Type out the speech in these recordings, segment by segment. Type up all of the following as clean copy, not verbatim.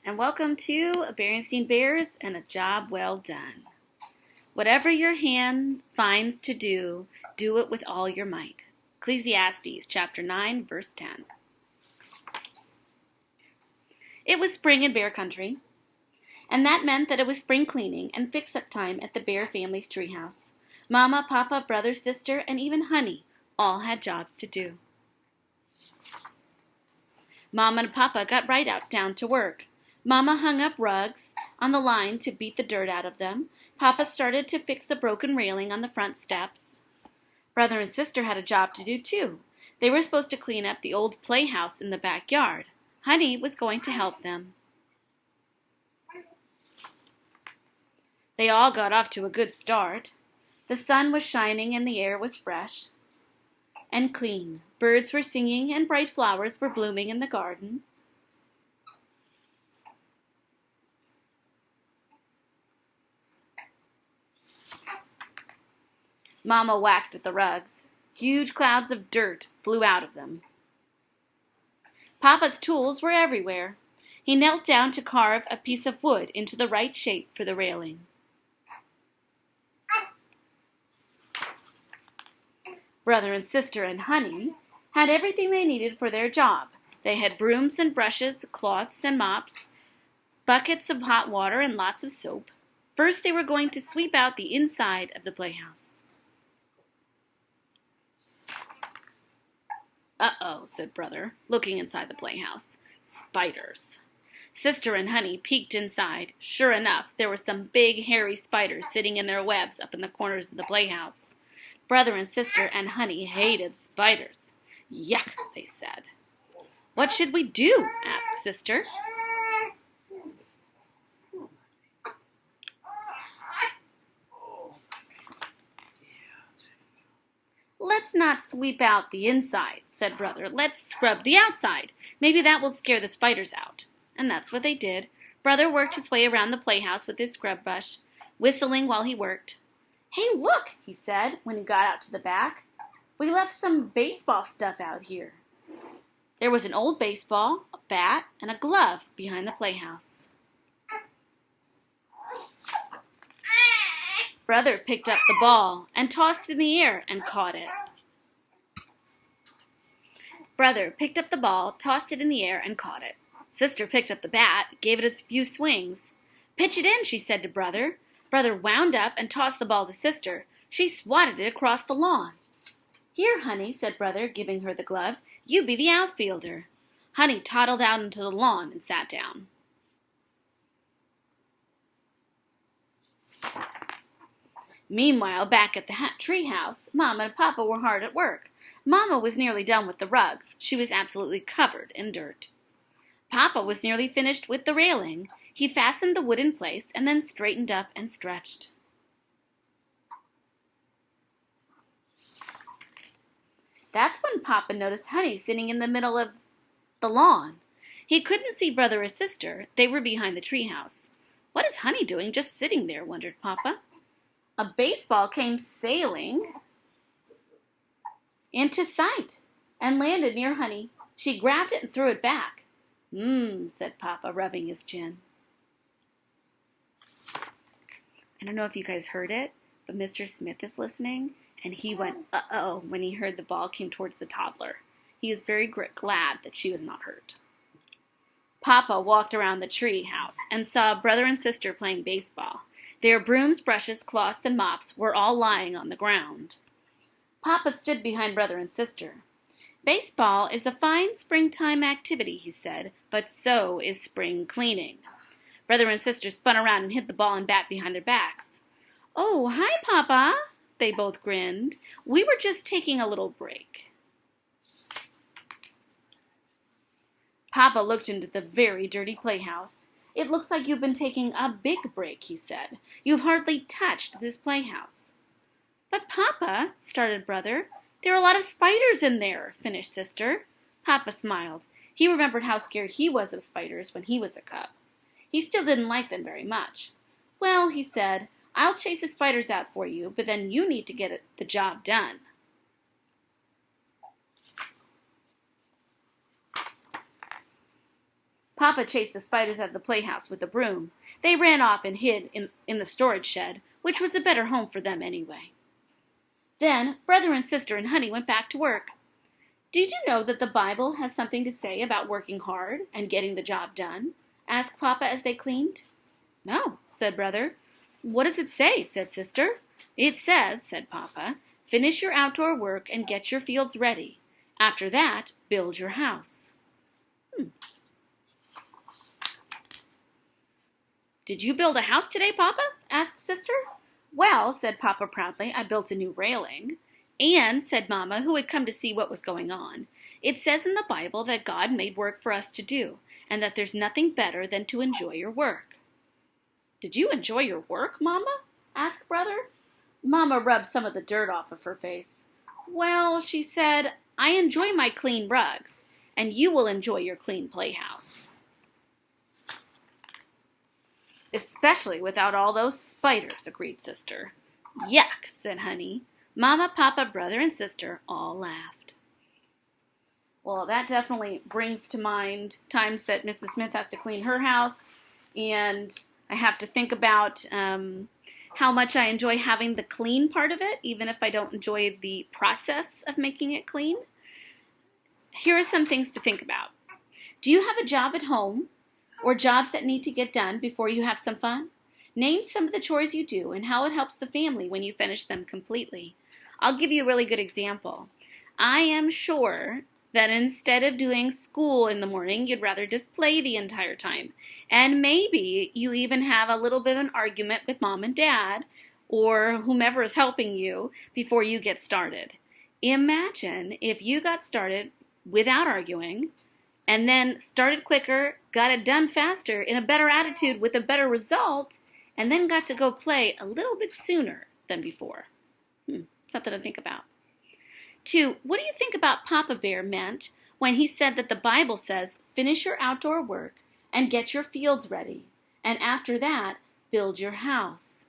and welcome to Berenstain Bears and a Job Well Done. Whatever your hand finds to do, do it with all your might. Ecclesiastes chapter 9, verse 10. It was spring in Bear Country, and that meant that it was spring cleaning and fix-up time at the Bear family's treehouse. Mama, Papa, brother, sister, and even Honey all had jobs to do. Mama and Papa got right out down to work. Mama hung up rugs on the line to beat the dirt out of them. Papa started to fix the broken railing on the front steps. Brother and sister had a job to do too. They were supposed to clean up the old playhouse in the backyard. Honey was going to help them. They all got off to a good start. The sun was shining and the air was fresh and clean. Birds were singing and bright flowers were blooming in the garden. Mama whacked at the rugs. Huge clouds of dirt flew out of them. Papa's tools were everywhere. He knelt down to carve a piece of wood into the right shape for the railing. Brother and sister and Honey had everything they needed for their job. They had brooms and brushes, cloths and mops, buckets of hot water, and lots of soap. First, they were going to sweep out the inside of the playhouse. "Uh-oh," said Brother, looking inside the playhouse. "Spiders." Sister and Honey peeked inside. Sure enough, there were some big, hairy spiders sitting in their webs up in the corners of the playhouse. Brother and sister and Honey hated spiders. "Yuck," they said. "What should we do?" asked Sister. "Let's not sweep out the inside," said Brother. "Let's scrub the outside. Maybe that will scare the spiders out." And that's what they did. Brother worked his way around the playhouse with his scrub brush, whistling while he worked. "Hey, look," he said when he got out to the back. "We left some baseball stuff out here." There was an old baseball, a bat, and a glove behind the playhouse. Brother picked up the ball and tossed it in the air and caught it. Brother picked up the ball, tossed it in the air, and caught it. Sister picked up the bat, gave it a few swings. "Pitch it in," she said to Brother. Brother wound up and tossed the ball to Sister. She swatted it across the lawn. "Here, Honey," said Brother, giving her the glove. "You be the outfielder." Honey toddled out into the lawn and sat down. Meanwhile, back at the tree house, Mama and Papa were hard at work. Mama was nearly done with the rugs. She was absolutely covered in dirt. Papa was nearly finished with the railing. He fastened the wood in place and then straightened up and stretched. That's when Papa noticed Honey sitting in the middle of the lawn. He couldn't see Brother or Sister. They were behind the treehouse. "What is Honey doing just sitting there?" wondered Papa. A baseball came sailing into sight and landed near Honey. She grabbed it and threw it back. Said Papa, rubbing his chin. I don't know if you guys heard it, but Mr. Smith is listening, and he went, uh-oh, when he heard the ball came towards the toddler. He was very glad that she was not hurt. Papa walked around the tree house and saw Brother and Sister playing baseball. Their brooms, brushes, cloths, and mops were all lying on the ground. Papa stood behind Brother and Sister. "Baseball is a fine springtime activity," he said, "but so is spring cleaning." Brother and Sister spun around and hid the ball and bat behind their backs. "Oh, hi, Papa," they both grinned. "We were just taking a little break." Papa looked into the very dirty playhouse. "It looks like you've been taking a big break," he said. "You've hardly touched this playhouse." "But Papa," started Brother. "There are a lot of spiders in there," finished Sister. Papa smiled. He remembered how scared he was of spiders when he was a cub. He still didn't like them very much. "Well," he said, "I'll chase the spiders out for you, but then you need to get the job done." Papa chased the spiders out of the playhouse with a broom. They ran off and hid in the storage shed, which was a better home for them anyway. Then brother and sister and Honey went back to work. Did you know that the Bible has something to say about working hard and getting the job done? Asked Papa as they cleaned. No, said brother. What does it say? Said sister. It says, said Papa, finish your outdoor work and get your fields ready. After that, build your house. Did you build a house today, Papa? Asked sister. Well, said Papa proudly, I built a new railing. And, said Mama, who had come to see what was going on, it says in the Bible that God made work for us to do, and that there's nothing better than to enjoy your work. Did you enjoy your work, Mama? Asked brother. Mama rubbed some of the dirt off of her face. Well, she said, I enjoy my clean rugs, and you will enjoy your clean playhouse. Especially without all those spiders, agreed sister. Yuck, said Honey. Mama, Papa, brother, and sister all laughed. Well, that definitely brings to mind times that Mrs. Smith has to clean her house, and I have to think about how much I enjoy having the clean part of it, even if I don't enjoy the process of making it clean. Here are some things to think about. Do you have a job at home or jobs that need to get done before you have some fun? Name some of the chores you do and how it helps the family when you finish them completely. I'll give you a really good example. I am sure that instead of doing school in the morning, you'd rather just play the entire time. And maybe you even have a little bit of an argument with mom and dad or whomever is helping you before you get started. Imagine if you got started without arguing and then started quicker, got it done faster, in a better attitude with a better result, and then got to go play a little bit sooner than before. Something to think about. 2, what do you think about Papa Bear meant when he said that the Bible says, finish your outdoor work and get your fields ready, and after that, build your house?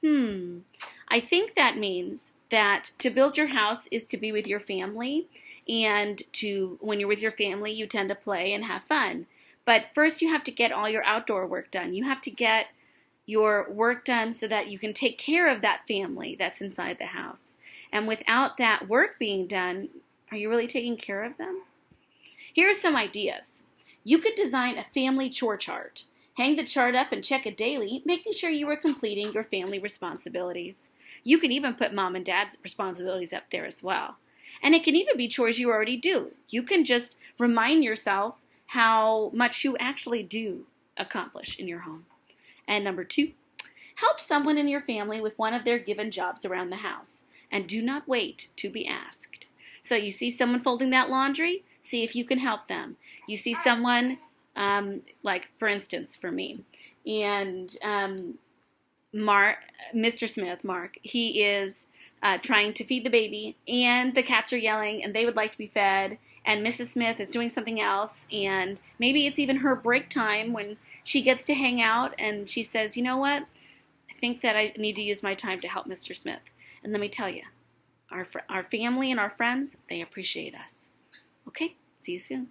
I think that means that to build your house is to be with your family, and when you're with your family, you tend to play and have fun. But first, you have to get all your outdoor work done. You have to get your work done so that you can take care of that family that's inside the house. And without that work being done, are you really taking care of them? Here are some ideas. You could design a family chore chart. Hang the chart up and check it daily, making sure you are completing your family responsibilities. You can even put mom and dad's responsibilities up there as well. And it can even be chores you already do. You can just remind yourself how much you actually do accomplish in your home. And number 2, help someone in your family with one of their given jobs around the house. And do not wait to be asked. So you see someone folding that laundry? See if you can help them. You see someone, like for instance, for me, and Mr. Smith, Mark, he is trying to feed the baby, and the cats are yelling, and they would like to be fed, and Mrs. Smith is doing something else, and maybe it's even her break time when she gets to hang out, and she says, you know what, I think that I need to use my time to help Mr. Smith. And let me tell you, our family and our friends, they appreciate us. Okay, see you soon.